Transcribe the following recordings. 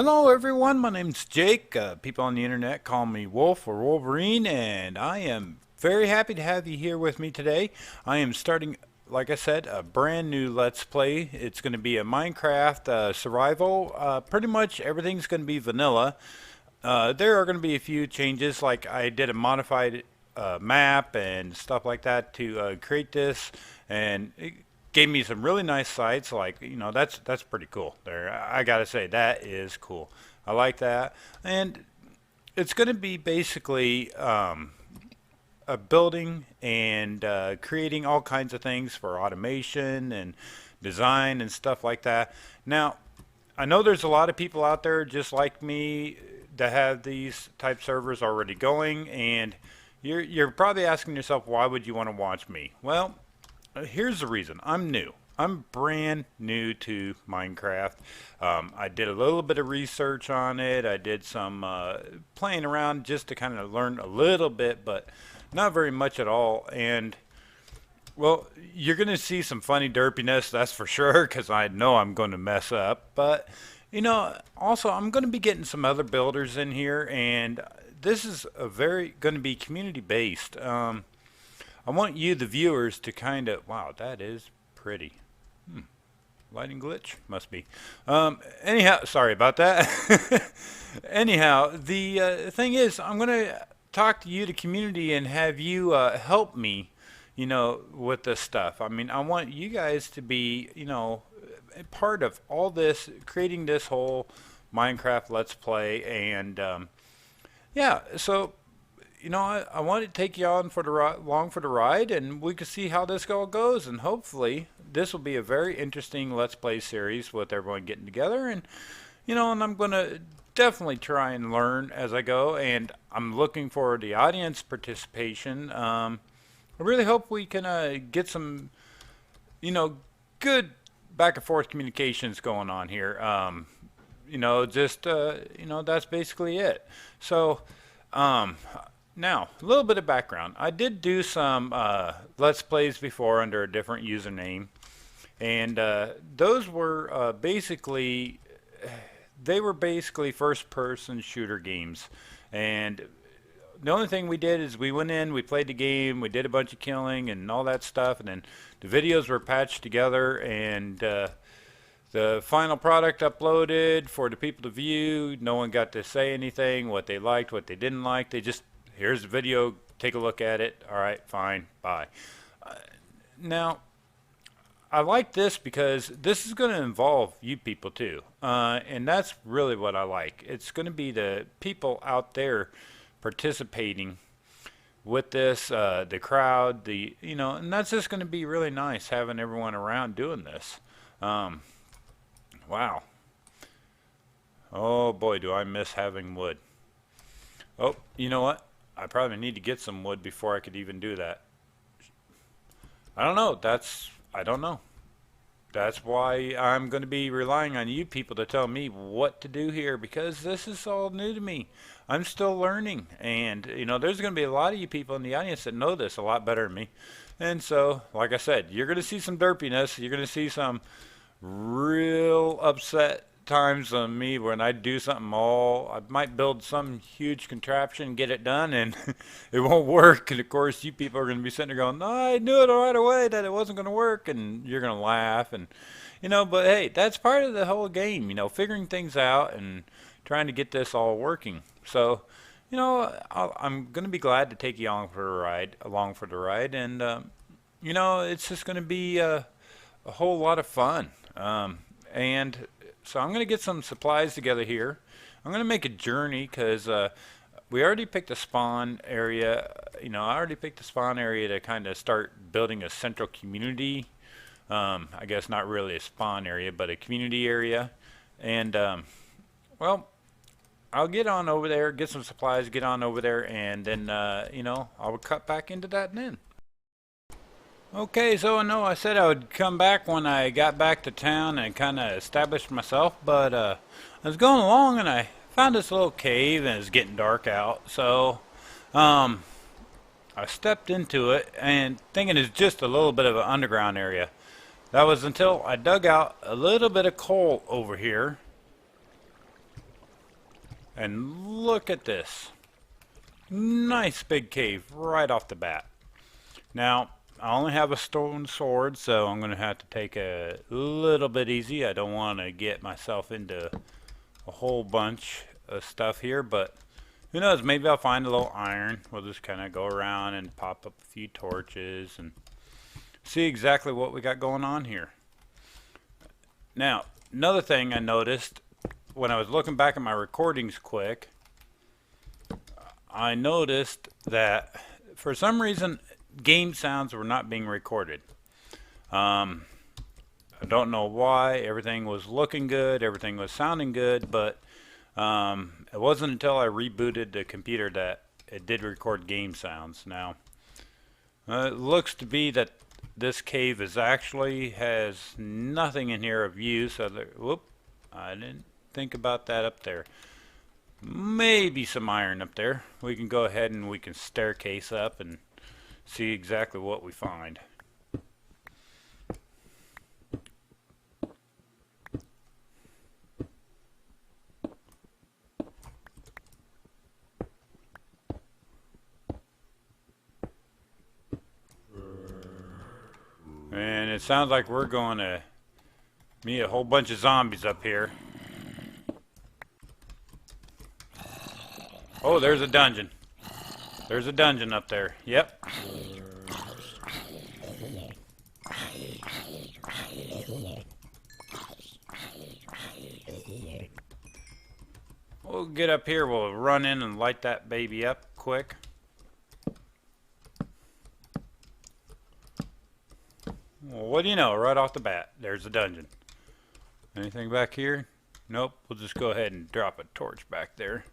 Hello everyone, my name's Jake. People on the internet call me Wolf or Wolverine, and I am very happy to have you here with me today. I am starting, like I said, a brand new Let's Play. It's going to be a Minecraft survival. Pretty much everything's going to be vanilla. There are going to be a few changes, like I did a modified map and stuff like that to create this, and it gave me some really nice sights. Like, that's pretty cool. There, I gotta say that is cool. I like that, and it's going to be basically a building and creating all kinds of things for automation and design and stuff like that. Now, I know there's a lot of people out there just like me that have these type servers already going, and you're probably asking yourself, why would you want to watch me? Well, here's the reason. I'm new. I'm brand new to Minecraft. I did a little bit of research on it. I did some playing around just to kind of learn a little bit, but not very much at all. And well, you're going to see some funny derpiness, that's for sure, because I know I'm going to mess up. But, also I'm going to be getting some other builders in here, and this is a very going to be community based. I want you, the viewers, to kind of, wow, that is pretty. Lighting glitch? Must be. Anyhow, sorry about that. Anyhow, the thing is, I'm going to talk to you, the community, and have you help me, with this stuff. I mean, I want you guys to be, a part of all this, creating this whole Minecraft Let's Play, and yeah, so I want to take you on for the along for the ride, and we can see how this all goes. And hopefully, this will be a very interesting Let's Play series with everyone getting together. And and I'm going to definitely try and learn as I go. And I'm looking for the audience participation. I really hope we can get some, good back and forth communications going on here. Just that's basically it. So. Now, a little bit of background. I did do some Let's Plays before under a different username, and those were they were basically first-person shooter games. And the only thing we did is we went in, we played the game, we did a bunch of killing and all that stuff, and then the videos were patched together, and the final product uploaded for the people to view. No one got to say anything, what they liked, what they didn't like. They just, here's the video, take a look at it. All right, fine, bye. Now, I like this because this is going to involve you people too. And that's really what I like. It's going to be the people out there participating with this, the crowd, and that's just going to be really nice having everyone around doing this. Wow. Oh boy, do I miss having wood. Oh, you know what? I probably need to get some wood before I could even do that. I don't know. I don't know. That's why I'm going to be relying on you people to tell me what to do here, because this is all new to me. I'm still learning, and there's going to be a lot of you people in the audience that know this a lot better than me. And so, like I said, you're going to see some derpiness. You're going to see some real upset times on me when I do something I might build some huge contraption, get it done, and it won't work. And of course, you people are going to be sitting there going, no, I knew it right away that it wasn't going to work, and you're going to laugh. And but hey, that's part of the whole game, figuring things out and trying to get this all working. So I'm going to be glad to take you along for the ride, and it's just going to be a whole lot of fun. And so I'm going to get some supplies together here. I'm going to make a journey because we already picked a spawn area. I already picked a spawn area to kind of start building a central community. I guess not really a spawn area, but a community area. And, well, I'll get on over there, get some supplies, get on over there, and then, I'll cut back into that then. Okay, so I know I said I would come back when I got back to town and kind of established myself, but I was going along and I found this little cave and it's getting dark out, so I stepped into it and thinking it's just a little bit of an underground area. That was until I dug out a little bit of coal over here And look at this. Nice big cave right off the bat. Now, I only have a stone sword, so I'm going to have to take a little bit easy. I don't want to get myself into a whole bunch of stuff here, but who knows, maybe I'll find a little iron. We'll just kind of go around and pop up a few torches and see exactly what we got going on here. Now, another thing I noticed when I was looking back at my recordings quick, I noticed that for some reason game sounds were not being recorded. I don't know why. Everything was looking good, everything was sounding good, but it wasn't until I rebooted the computer that it did record game sounds. Now, it looks to be that this cave is actually has nothing in here of use. Whoop, I didn't think about that up there. Maybe some iron up there. We can go ahead and we can staircase up and see exactly what we find. And it sounds like we're going to meet a whole bunch of zombies up here. Oh, there's a dungeon. There's a dungeon up there. Yep. We'll get up here. We'll run in and light that baby up quick. Well, what do you know? Right off the bat, there's a dungeon. Anything back here? Nope. We'll just go ahead and drop a torch back there.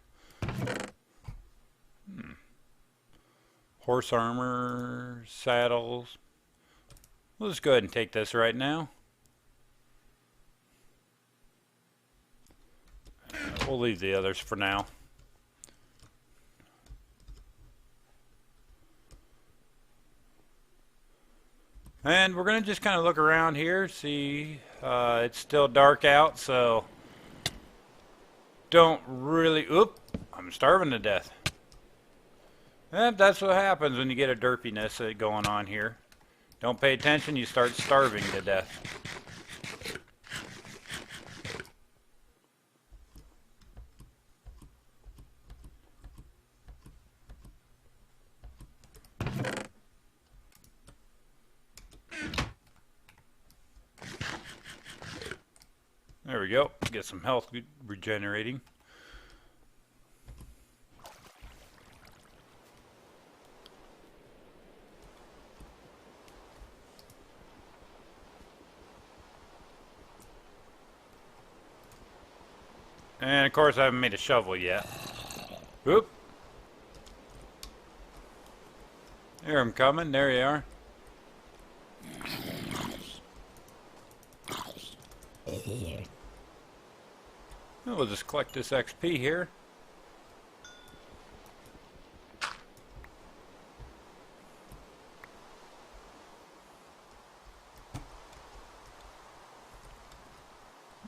Horse armor, saddles. We'll just go ahead and take this right now. We'll leave the others for now. And we're going to just kind of look around here, see it's still dark out, so don't really, oop, I'm starving to death. And that's what happens when you get a derpiness going on here. Don't pay attention, you start starving to death. There we go. Get some health regenerating. And of course I haven't made a shovel yet. Oop. Here I'm coming. There you are. We'll just collect this XP here.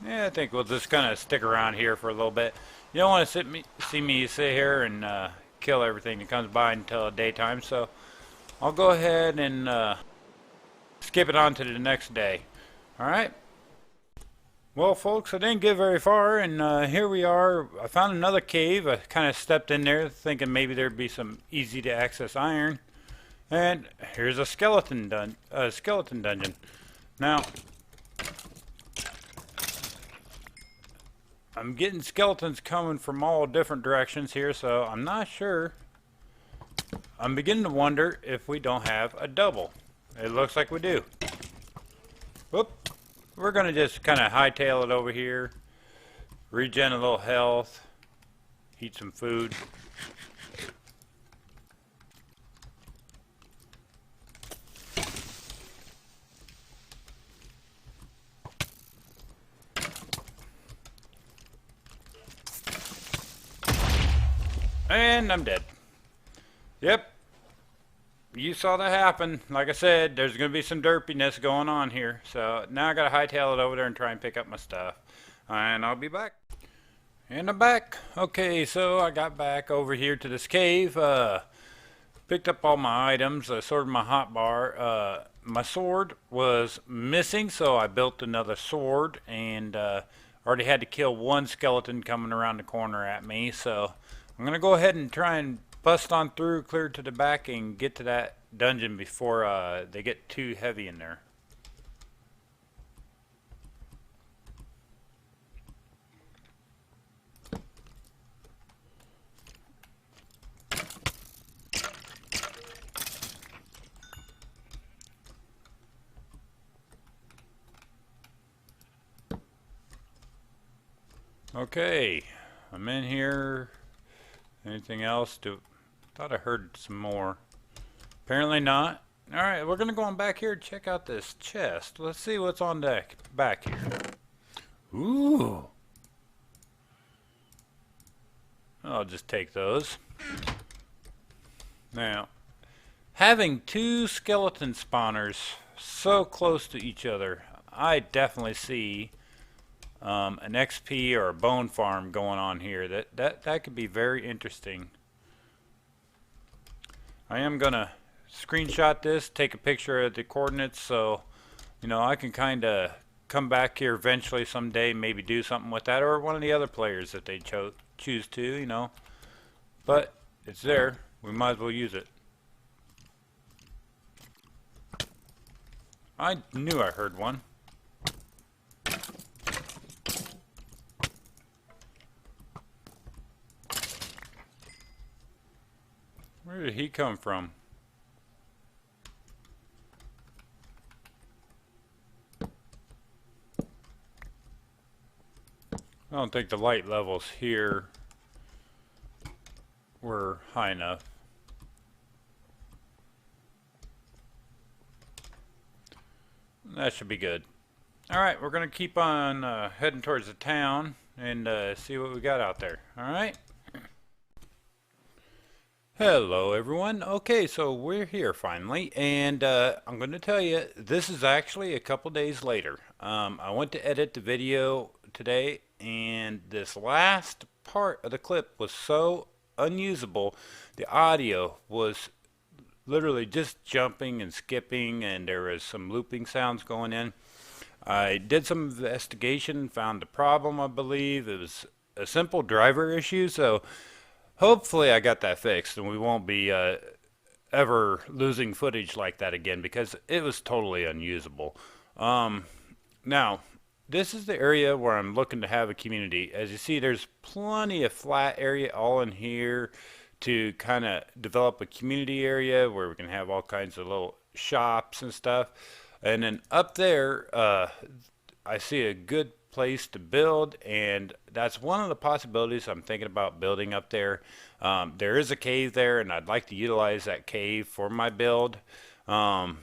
Yeah, I think we'll just kind of stick around here for a little bit. You don't want to see me sit here and kill everything that comes by until daytime, so I'll go ahead and skip it on to the next day. Alright? Well, folks, I didn't get very far, and here we are. I found another cave. I kind of stepped in there thinking maybe there'd be some easy to access iron. And here's a skeleton dungeon. Now, I'm getting skeletons coming from all different directions here, so I'm not sure. I'm beginning to wonder if we don't have a double. It looks like we do. Whoop. We're going to just kind of hightail it over here, regen a little health, eat some food. And I'm dead. Yep. You saw that happen. Like I said, there's going to be some derpiness going on here. So now I got to hightail it over there and try and pick up my stuff. And I'll be back. And I'm back. Okay, so I got back over here to this cave. Picked up all my items. I sorted my hotbar. My sword was missing, so I built another sword, and already had to kill one skeleton coming around the corner at me. So I'm gonna go ahead and try and bust on through, clear to the back, and get to that dungeon before they get too heavy in there. Okay, I'm in here. Anything else? Thought I heard some more. Apparently not. Alright, we're gonna go on back here and check out this chest. Let's see what's on deck back here. Ooh. I'll just take those. Now, having two skeleton spawners so close to each other, I definitely see an XP or a bone farm going on here. That could be very interesting. I am gonna screenshot this, take a picture of the coordinates, so I can kind of come back here eventually someday, maybe do something with that, or one of the other players that they choose to. But it's there. We might as well use it. I knew I heard one. Where did he come from? I don't think the light levels here were high enough. That should be good. Alright, we're going to keep on heading towards the town and see what we got out there. Alright? Hello everyone. Okay, so we're here finally, and I'm going to tell you, this is actually a couple days later. I went to edit the video today, and this last part of the clip was so unusable. The audio was literally just jumping and skipping, and there was some looping sounds going in. I did some investigation, found the problem. I believe it was a simple driver issue, so hopefully I got that fixed and we won't be ever losing footage like that again, because it was totally unusable. Now, this is the area where I'm looking to have a community. As you see, there's plenty of flat area all in here to kind of develop a community area where we can have all kinds of little shops and stuff. And then up there, I see a good place to build, and that's one of the possibilities I'm thinking about building up there. There is a cave there, and I'd like to utilize that cave for my build. The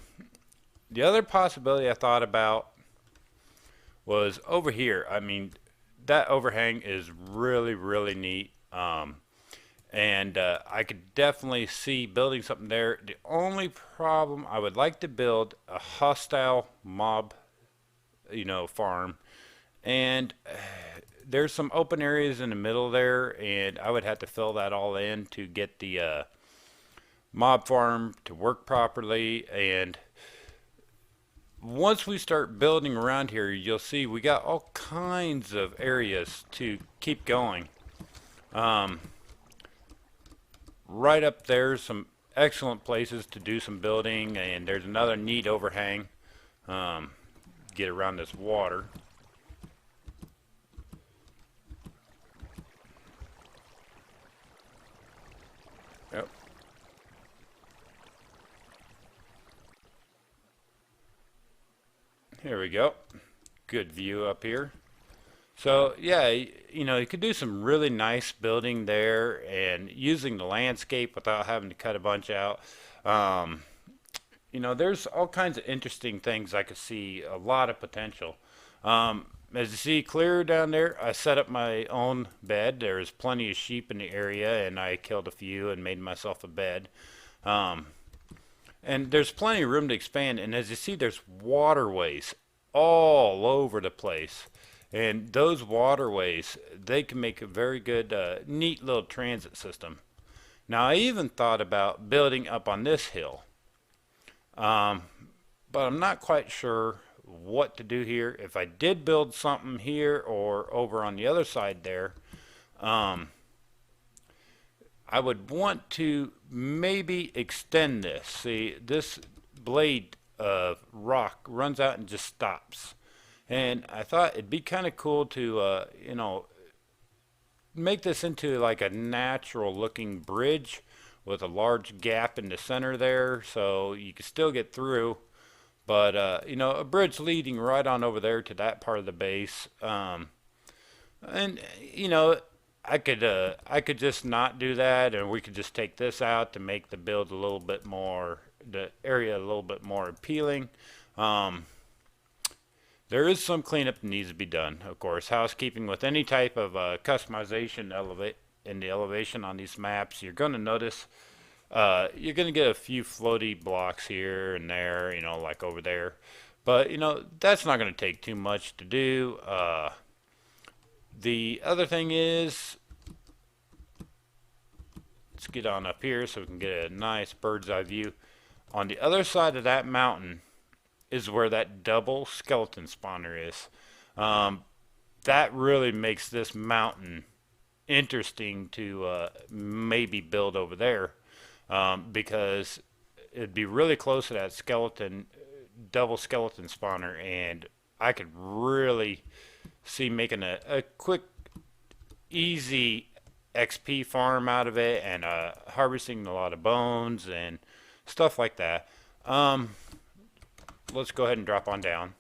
other possibility I thought about was over here. I mean, that overhang is really, really neat. And I could definitely see building something there. The only problem, I would like to build a hostile mob, farm. And there's some open areas in the middle there, and I would have to fill that all in to get the mob farm to work properly. And once we start building around here, you'll see we got all kinds of areas to keep going. Right up there, some excellent places to do some building, and there's another neat overhang. Get around this water. Yep. Here we go. Good view up here. So yeah, you could do some really nice building there and using the landscape without having to cut a bunch out. There's all kinds of interesting things I could see, a lot of potential. As you see clear down there, I set up my own bed. There's plenty of sheep in the area, and I killed a few and made myself a bed. And there's plenty of room to expand, and as you see, there's waterways all over the place. And those waterways, they can make a very good, neat little transit system. Now, I even thought about building up on this hill, um, but I'm not quite sure what to do here. If I did build something here or over on the other side there, um, I would want to maybe extend this. See, this blade of rock runs out and just stops. And I thought it'd be kind of cool to, make this into like a natural looking bridge with a large gap in the center there so you can still get through. But, a bridge leading right on over there to that part of the base. And, I could just not do that, and we could just take this out to make the build a little bit more, the area a little bit more appealing. Um, there is some cleanup that needs to be done, of course. Housekeeping with any type of customization elevate in the elevation on these maps, you're going to notice you're going to get a few floaty blocks here and there, like over there. But, that's not going to take too much to do. The other thing is, let's get on up here so we can get a nice bird's eye view. On the other side of that mountain is where that double skeleton spawner is. Um, that really makes this mountain interesting to maybe build over there, because it'd be really close to that double skeleton spawner, and I could really see making a quick, easy XP farm out of it, and harvesting a lot of bones and stuff like that. Um, let's go ahead and drop on down.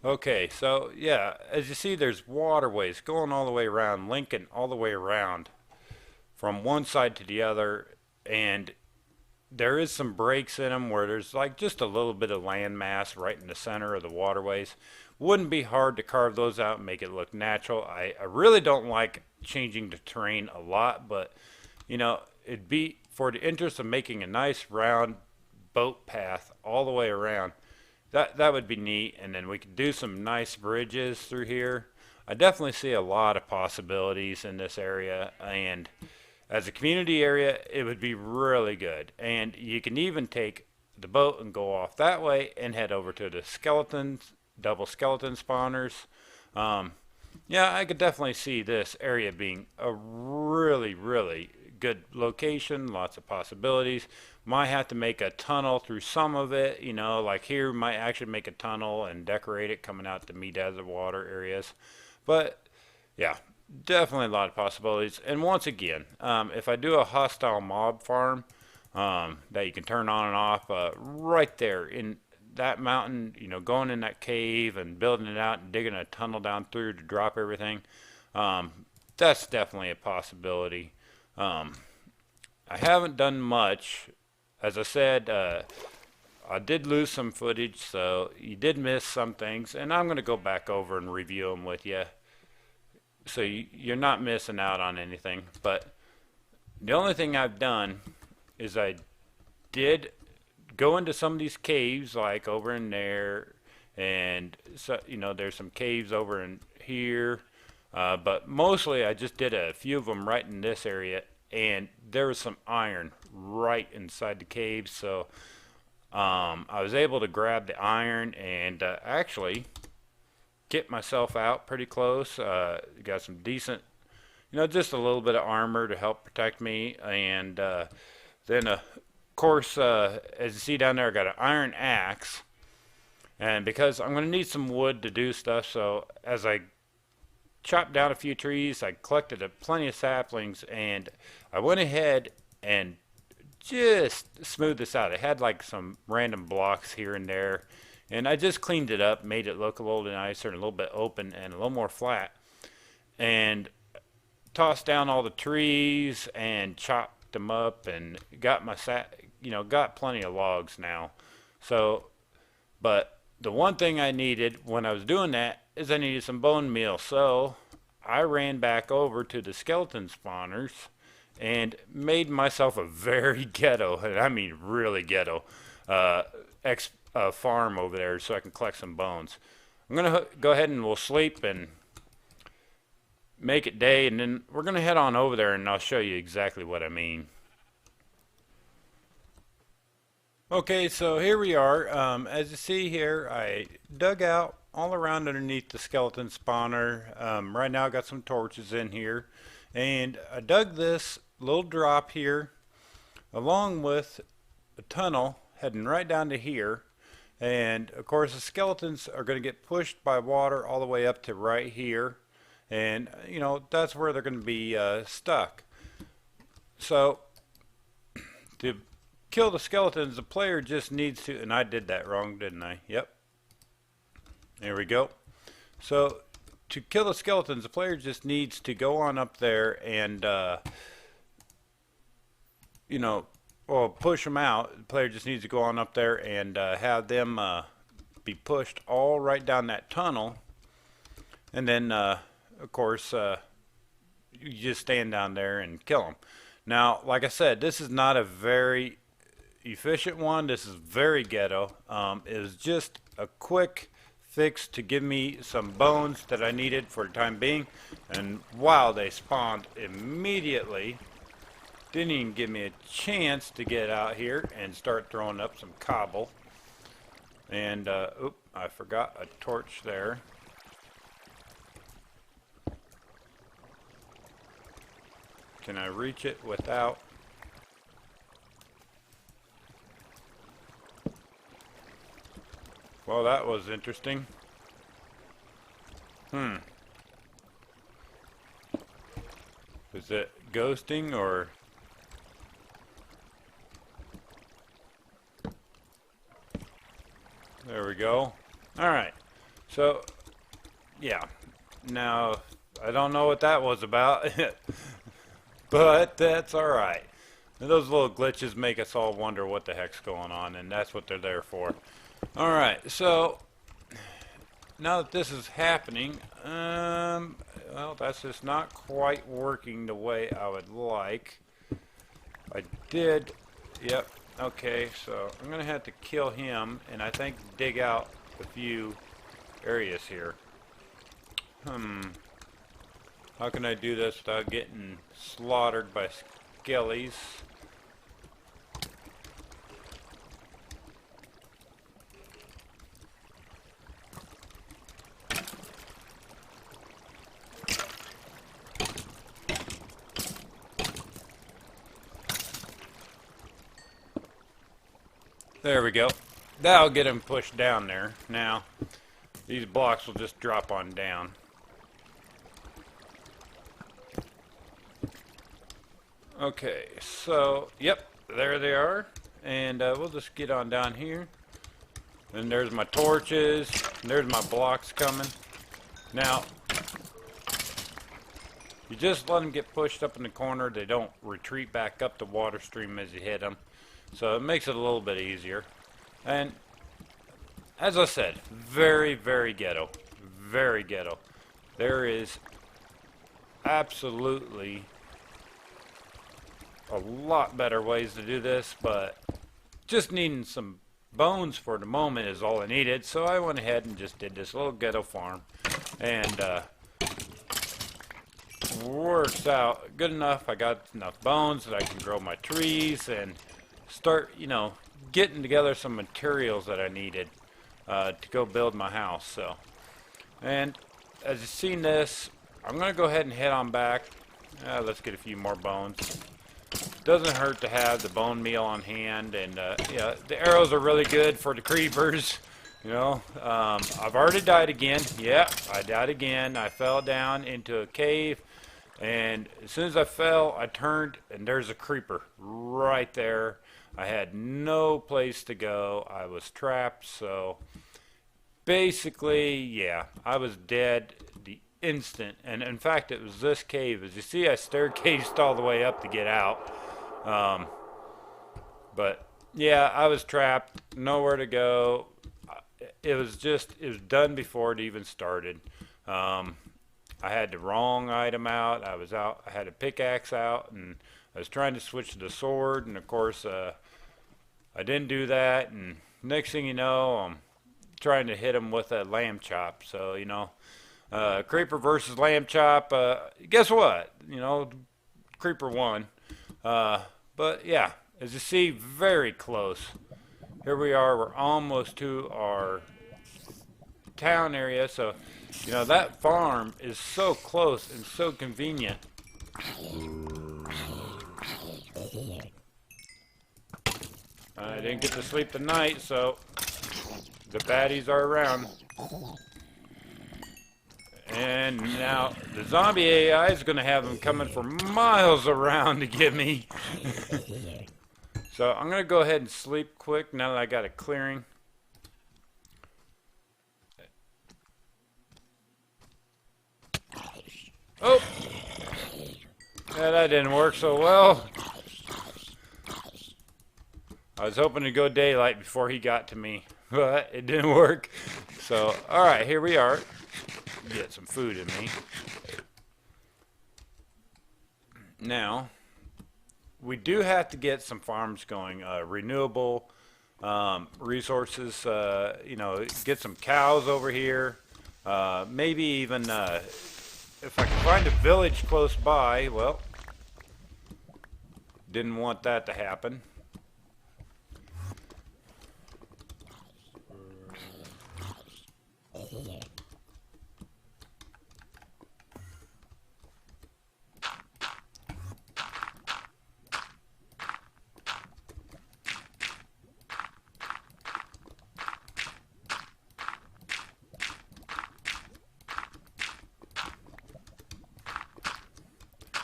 Okay, so yeah, as you see, there's waterways going all the way around, linking all the way around from one side to the other, and there is some breaks in them where there's like just a little bit of land mass right in the center of the waterways. Wouldn't be hard to carve those out and make it look natural. I really don't like changing the terrain a lot, but it'd be for the interest of making a nice round boat path all the way around. That would be neat, and then we could do some nice bridges through here. I definitely see a lot of possibilities in this area, and as a community area, it would be really good. And you can even take the boat and go off that way and head over to the double skeleton spawners. Um, yeah, I could definitely see this area being a really, really good location, lots of possibilities. Might have to make a tunnel through some of it, like here might actually make a tunnel and decorate it coming out to meet other water areas. But yeah, definitely a lot of possibilities. And once again, if I do a hostile mob farm that you can turn on and off right there in that mountain, going in that cave and building it out and digging a tunnel down through to drop everything, um, that's definitely a possibility. Um, I haven't done much. As I said, I did lose some footage, so you did miss some things, and I'm going to go back over and review them with you so you're not missing out on anything. But the only thing I've done is I did go into some of these caves, like over in there, and so there's some caves over in here, but mostly I just did a few of them right in this area, and there was some iron right inside the cave, so I was able to grab the iron and actually get myself out pretty close. Got some decent, just a little bit of armor to help protect me, and then of course, as you see down there, I got an iron axe, and because I'm going to need some wood to do stuff, so as I chopped down a few trees, I collected plenty of saplings, and I went ahead and just smoothed this out. It had like some random blocks here and there, and I just cleaned it up, made it look a little nicer and a little bit open and a little more flat, and tossed down all the trees and chopped them up and got got plenty of logs now. So, but the one thing I needed when I was doing that is I needed some bone meal. So I ran back over to the skeleton spawners and made myself a very ghetto, and I mean really ghetto, uh, farm over there so I can collect some bones. I'm going to go ahead and we'll sleep and make it day, and then we're going to head on over there and I'll show you exactly what I mean. Okay, so here we are. As you see here, I dug out all around underneath the skeleton spawner. Right now I got some torches in here, and I dug this little drop here along with a tunnel heading right down to here. And of course the skeletons are going to get pushed by water all the way up to right here, and you know that's where they're going to be stuck. So to kill the skeletons, the player just needs to, and I did that wrong, didn't I? Yep. There we go. So to kill the skeletons, the player just needs to go on up there and, you know, well, push them out. The player just needs to go on up there and have them be pushed all right down that tunnel. And then, of course, you just stand down there and kill them. Now, like I said, this is not a very efficient one. This is very ghetto. It was just a quick fix to give me some bones that I needed for the time being, and wow, they spawned immediately. Didn't even give me a chance to get out here and start throwing up some cobble. And oop, I forgot a torch there. Can I reach it without? Well, that was interesting. Is it ghosting or? There we go. Alright. So, yeah. Now, I don't know what that was about. But that's alright. Those little glitches make us all wonder what the heck's going on, and that's what they're there for. Alright, so now that this is happening, well, that's just not quite working the way I would like. I did, yep, okay, so I'm going to have to kill him, and I think dig out a few areas here. How can I do this without getting slaughtered by skellies? There we go. That'll get him pushed down there. Now, these blocks will just drop on down. Okay, so, yep, there they are. And we'll just get on down here. And there's my torches. And there's my blocks coming. Now, you just let them get pushed up in the corner. They don't retreat back up the water stream as you hit them. So it makes it a little bit easier. And as I said, very, very ghetto. Very ghetto. There is absolutely a lot better ways to do this, but just needing some bones for the moment is all I needed. So I went ahead and just did this little ghetto farm. And works out good enough. I got enough bones that I can grow my trees and start, you know, getting together some materials that I needed to go build my house. So, and as you've seen this, I'm going to go ahead and head on back. Let's get a few more bones. Doesn't hurt to have the bone meal on hand, and yeah, the arrows are really good for the creepers. You know, I've already died again. Yeah, I died again. I fell down into a cave, and as soon as I fell, I turned, and there's a creeper right there. I had no place to go. I was trapped, so basically, yeah, I was dead the instant. And in fact, it was this cave. As you see, I staircased all the way up to get out. But yeah, I was trapped, nowhere to go. it was done before it even started. Um, I had the wrong item out. I had a pickaxe out, and I was trying to switch to the sword, and of course, I didn't do that. And next thing you know, I'm trying to hit him with a lamb chop. So, creeper versus lamb chop. Guess what? Creeper won. But yeah, as you see, very close. Here we are. We're almost to our town area. So, that farm is so close and so convenient. I didn't get to sleep tonight, so the baddies are around. And now the zombie AI is going to have them coming for miles around to get me. So I'm going to go ahead and sleep quick now that I got a clearing. Oh! Yeah, that didn't work so well. I was hoping to go daylight before he got to me, but it didn't work. So, alright, here we are. Get some food in me. Now, we do have to get some farms going. Renewable resources, get some cows over here. Maybe even, if I can find a village close by, well, didn't want that to happen.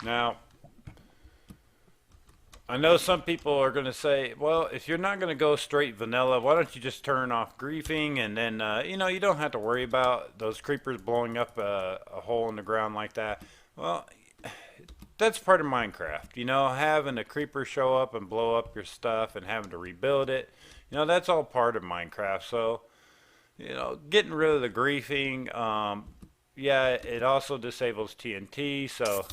Now, I know some people are going to say, well, if you're not going to go straight vanilla, why don't you just turn off griefing and then, you don't have to worry about those creepers blowing up a hole in the ground like that. Well, that's part of Minecraft. Having a creeper show up and blow up your stuff and having to rebuild it, that's all part of Minecraft. So, getting rid of the griefing, yeah, it also disables TNT, so...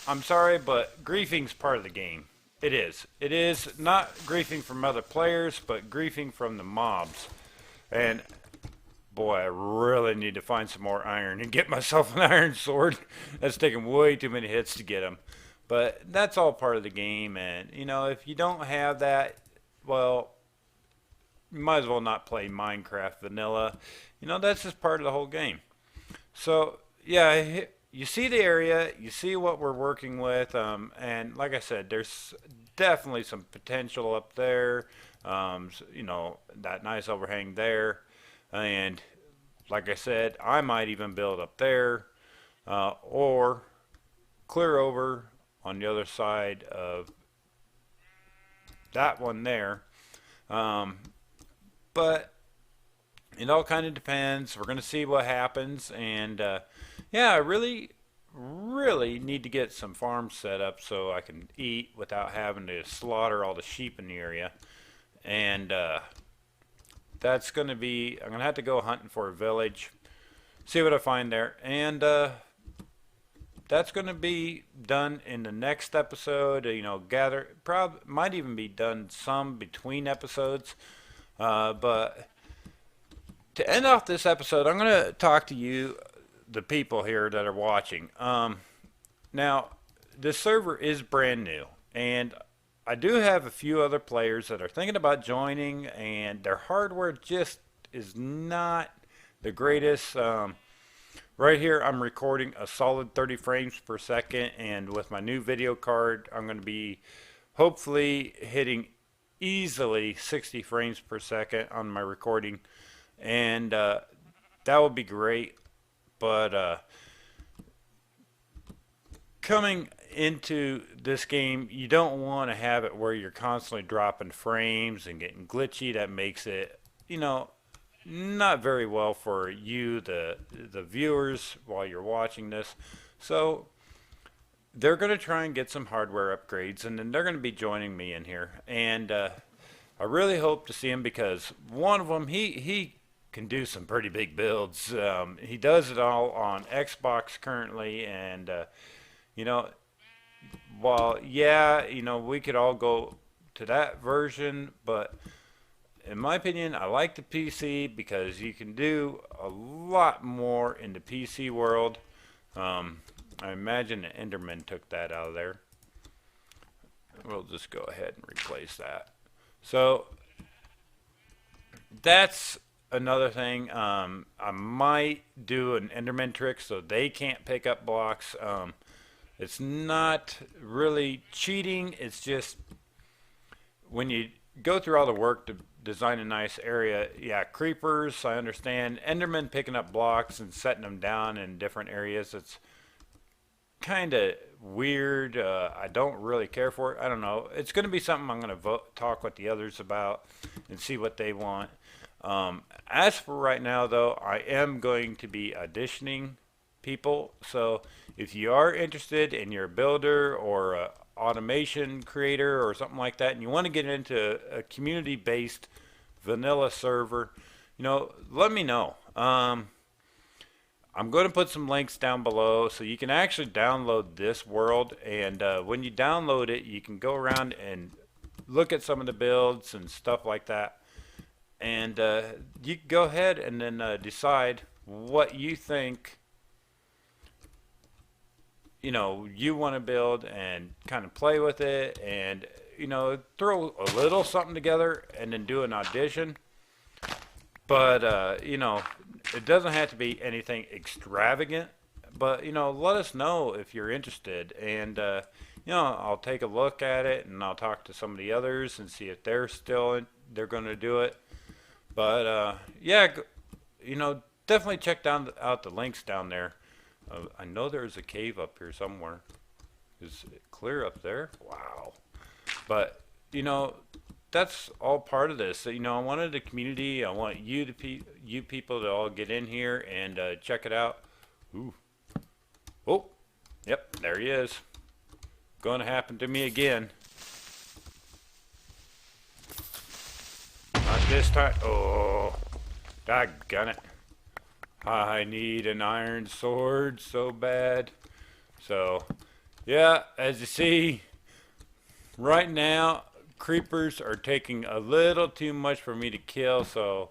I'm sorry, but griefing's part of the game. It is. It is not griefing from other players, but griefing from the mobs. And, boy, I really need to find some more iron and get myself an iron sword. That's taking way too many hits to get them. But that's all part of the game, and, if you don't have that, well, you might as well not play Minecraft vanilla. That's just part of the whole game. So, yeah, you see the area, you see what we're working with, and like I said, there's definitely some potential up there, that nice overhang there, and like I said, I might even build up there, or clear over on the other side of that one there, but it all kind of depends. We're going to see what happens, and yeah, I really need to get some farms set up so I can eat without having to slaughter all the sheep in the area. And that's going to be, I'm going to have to go hunting for a village, see what I find there. And that's going to be done in the next episode. Might even be done some between episodes. But to end off this episode, I'm going to talk to you, the people here that are watching. Now, this server is brand new, and I do have a few other players that are thinking about joining, and their hardware just is not the greatest. Right here, I'm recording a solid 30 frames per second, and with my new video card, I'm going to be hopefully hitting easily 60 frames per second on my recording, and that would be great. But coming into this game, you don't want to have it where you're constantly dropping frames and getting glitchy. That makes it, not very well for you, the viewers, while you're watching this. So they're going to try and get some hardware upgrades, and then they're going to be joining me in here. And I I really hope to see him because one of them, he can do some pretty big builds. He does it all on Xbox currently, and you know, while yeah, we could all go to that version, but in my opinion, I like the PC because you can do a lot more in the PC world. I imagine the Enderman took that out of there. We'll just go ahead and replace that. So that's another thing. I might do an Enderman trick so they can't pick up blocks. It's not really cheating. It's just when you go through all the work to design a nice area, yeah, creepers, I understand. Enderman picking up blocks and setting them down in different areas, it's kind of weird. I don't really care for it. I don't know. It's going to be something I'm going to talk with the others about and see what they want. As for right now, though, I am going to be auditioning people. So if you are interested and you're a builder or a automation creator or something like that, and you want to get into a community-based vanilla server, let me know. I'm going to put some links down below so you can actually download this world, and when you download it, you can go around and look at some of the builds and stuff like that, and you can go ahead and then decide what you think you want to build and kind of play with it, and throw a little something together and then do an audition. But it doesn't have to be anything extravagant, but let us know if you're interested, and I'll take a look at it and I'll talk to some of the others and see if they're they're going to do it. But yeah, definitely check out the links down there. I know there's a cave up here somewhere. Is it clear up there? Wow. But that's all part of this. I wanted the community. I want you people to all get in here and check it out. Ooh. Oh. Yep. There he is. Going to happen to me again. Not this time. Oh. Doggone it. I need an iron sword so bad. So, yeah, as you see, right now, creepers are taking a little too much for me to kill, so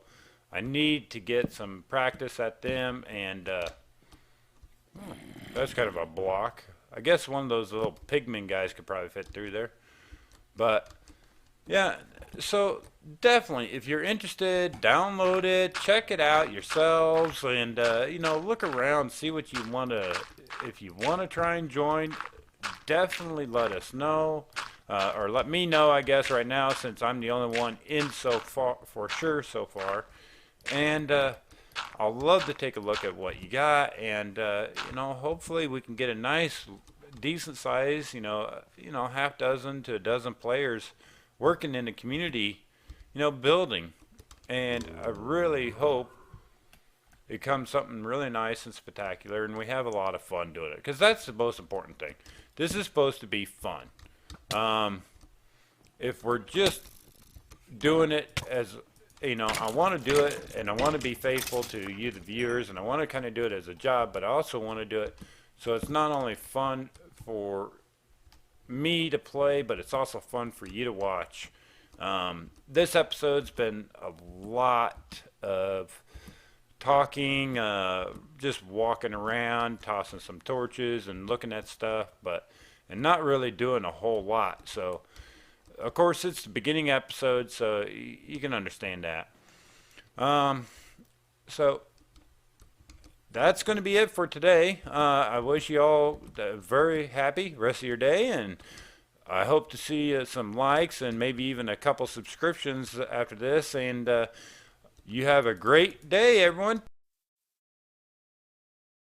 I need to get some practice at them, and that's kind of a block. I guess one of those little pigman guys could probably fit through there. But, yeah, so definitely, if you're interested, download it, check it out yourselves, and look around, see what you want to. If you want to try and join, definitely let us know, or let me know, I guess, right now, since I'm the only one in so far, for sure, so far. And I'll love to take a look at what you got, and hopefully we can get a nice, decent size, half dozen to a dozen players working in the community, building. And I really hope it comes something really nice and spectacular, and we have a lot of fun doing it, because that's the most important thing. This is supposed to be fun. If we're just doing it as, I want to do it, and I want to be faithful to you, the viewers, and I want to kind of do it as a job, but I also want to do it so it's not only fun for me to play, but it's also fun for you to watch. This episode's been a lot of talking, just walking around, tossing some torches and looking at stuff, and not really doing a whole lot. So, of course, it's the beginning episode, so you can understand that. So that's going to be it for today. I wish you all a very happy rest of your day, and I hope to see some likes and maybe even a couple subscriptions after this. And you have a great day, everyone.